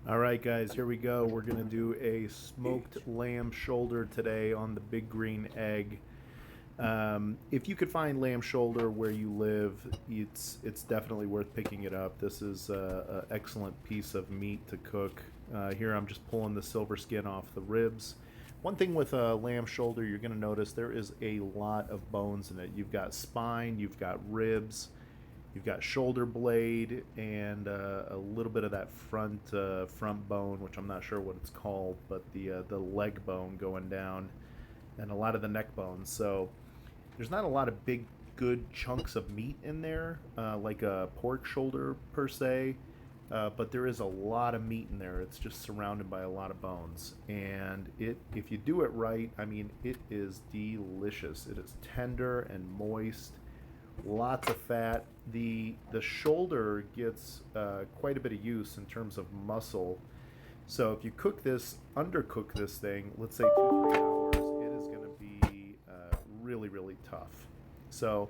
All right, guys, here we go. We're going to do a smoked lamb shoulder today on the big green egg. If you could find lamb shoulder where you live, it's definitely worth picking it up. This is an excellent piece of meat to cook. Here I'm just pulling the silver skin off the ribs. One thing with a lamb shoulder, you're going to notice there is a lot of bones in it. You've got spine, you've got ribs, you've got shoulder blade, and a little bit of that front bone, which I'm not sure what it's called, but the leg bone going down, and a lot of the neck bones. So there's not a lot of big, good chunks of meat in there, like a pork shoulder per se, but there is a lot of meat in there. It's just surrounded by a lot of bones, and if you do it right, I mean, it is delicious. It is tender and moist. Lots of fat. The shoulder gets quite a bit of use in terms of muscle. So if you undercook this thing, let's say 2-3 hours, it is going to be really tough. So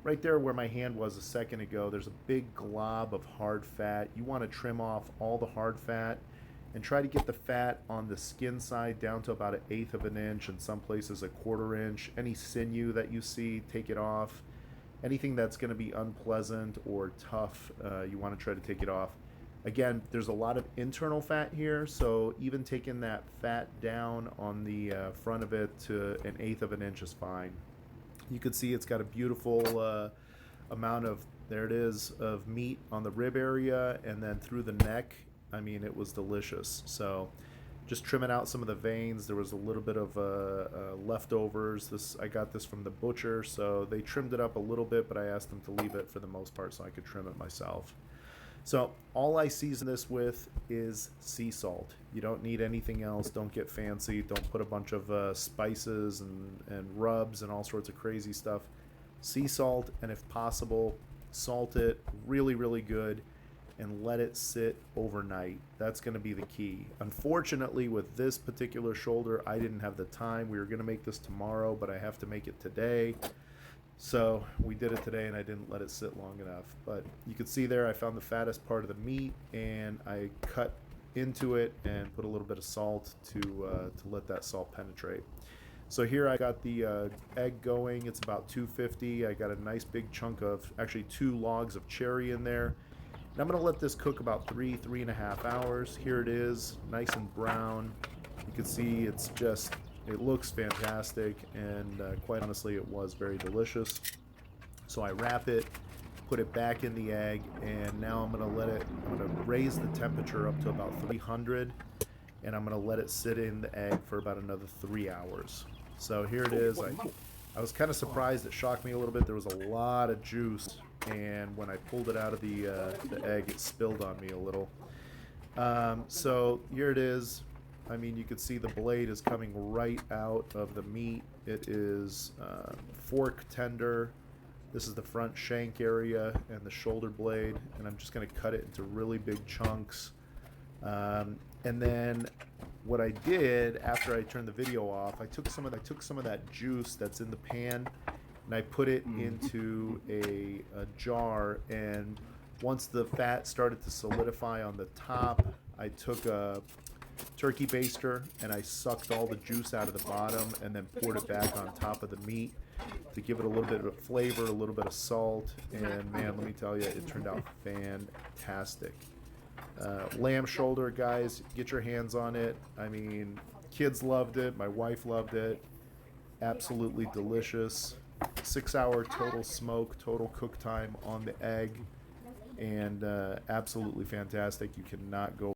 right there where my hand was a second ago, there's a big glob of hard fat. You want to trim off all the hard fat and try to get the fat on the skin side down to about 1/8 of an inch, in some places 1/4 inch. Any sinew that you see, take it off. Anything that's going to be unpleasant or tough, you want to try to take it off. Again, there's a lot of internal fat here, so even taking that fat down on the front of it to 1/8 of an inch is fine. You can see it's got a beautiful amount of, there it is, of meat on the rib area, and then through the neck. I mean, it was delicious. So just trimming out some of the veins. There was a little bit of leftovers. I got this from the butcher, so they trimmed it up a little bit, but I asked them to leave it for the most part so I could trim it myself. So all I season this with is sea salt. You don't need anything else. Don't get fancy. Don't put a bunch of spices and rubs and all sorts of crazy stuff. Sea salt, and if possible, salt it really good and let it sit overnight. That's going to be the key. Unfortunately, with this particular shoulder, I didn't have the time. We were going to make this tomorrow, but I have to make it today. So we did it today, and I didn't let it sit long enough. But you can see there, I found the fattest part of the meat, and I cut into it and put a little bit of salt to let that salt penetrate. So here I got the egg going. It's about 250. I got a nice big chunk of, actually 2 logs of cherry in there. And I'm going to let this cook about 3.5 hours. Here it is, nice and brown. You can see it looks fantastic, and quite honestly, it was very delicious. So I wrap it, put it back in the egg, and now I'm going to raise the temperature up to about 300, and I'm going to let it sit in the egg for about another 3 hours. So here it is. I was kind of surprised. It shocked me a little bit. There was a lot of juice, and when I pulled it out of the egg, it spilled on me a little. So here it is. I mean, you can see the blade is coming right out of the meat. It is fork tender. This is the front shank area and the shoulder blade, and I'm just going to cut it into really big chunks. And then what I did after I turned the video off, I took some of that juice that's in the pan, and I put it into a jar. And once the fat started to solidify on the top, I took a turkey baster and I sucked all the juice out of the bottom and then poured it back on top of the meat to give it a little bit of flavor, a little bit of salt, and man, let me tell you, it turned out fantastic. Lamb shoulder, guys, get your hands on it. I mean, kids loved it, my wife loved it. Absolutely delicious. 6-hour total smoke, total cook time on the egg, and absolutely fantastic. You cannot go